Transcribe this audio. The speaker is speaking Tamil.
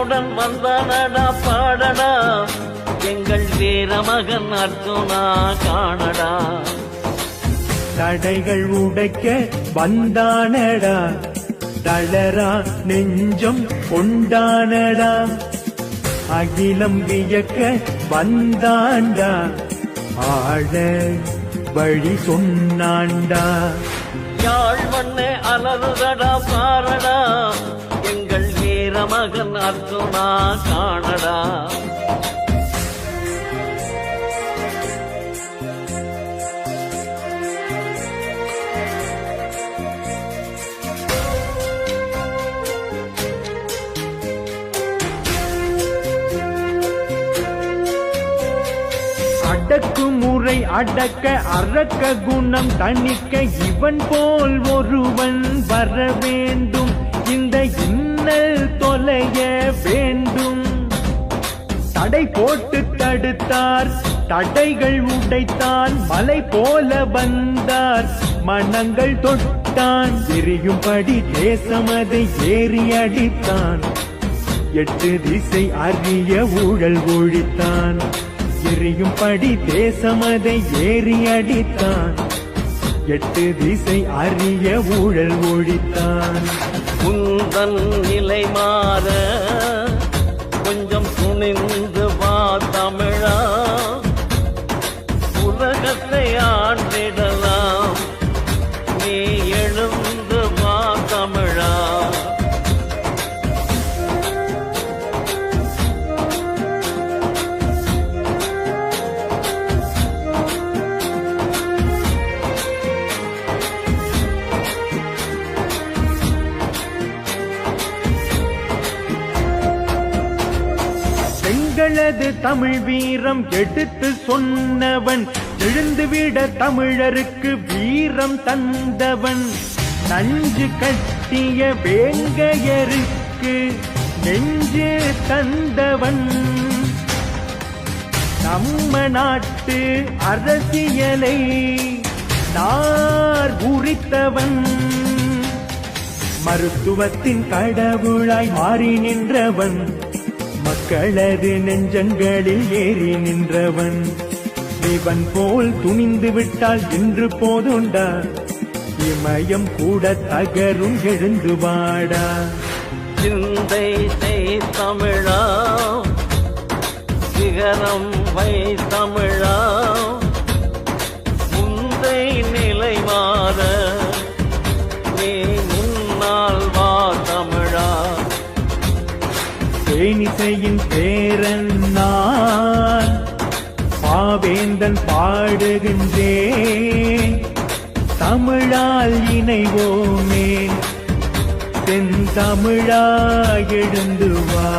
வேலுடன் வந்தானடா பாடடா எங்கள் வீரமகன் அர்ஜுனா காணடா. தடைகள் உடைக்க வந்தானடா தளரா நெஞ்சம் கொண்டானடா. அகிலம் வியக்க வந்தாண்டா ஆழ வழி சொன்னாண்டா. யாழ் மண்ணே அலறுதடா பாரடா எங்கள் வீரமகன் அர்ஜுனா காணடா. அடக்குமுறை அடக்க அரக்க குணம் தணிக்க இவன் போல் ஒருவன் வர வேண்டும். இந்த இன்னல் தொலைய வேண்டும். தடை போட்டு தடுத்தார் தடைகள் உடைத்தான். மலை போல வந்தார் மனங்கள் தொட்டான். எரியும்படி தேசமதை ஏறி அடித்தான். 8 திசை அறிய ஊழல் ஒழித்தான். எரியும்படி தேசமதை ஏறி அடித்தான். 8 திசை அறிய ஊழல் ஒழித்தான். உந்தன் நிலை மாற கொஞ்சம் துணிந்து வா தமிழா. உலகத்தை ஆண்டிடலாம் நீ எழுந்து வா தமிழா. எங்களது தமிழ் வீரம் எடுத்து சொன்னவன். எழுந்துவிட தமிழருக்கு வீரம் தந்தவன். நஞ்சு கட்டிய வேங்கையருக்கு நெஞ்சு தந்தவன். நம்ம நாட்டு அரசியலை நார் உரித்தவன். மருத்துவத்தின் கடவுளாய் மாறி நின்றவன். மக்களது நெஞ்சங்களில் ஏறி நின்றவன். இவன் போல் துணிந்து விட்டால் இன்று போதுண்டா. இமயம் கூட தகரும் எழுந்து வாடா. சிந்தை செய் தமிழா சிகரம் வை தமிழா. முந்தை நிலை மாற நீ முன்னால் வா தமிழா. தேனிசையின் பேரன் நான் பாவேந்தன் பாடுகின்றேன். தமிழால் இணைவோமே தென் தமிழா எழுந்து வா.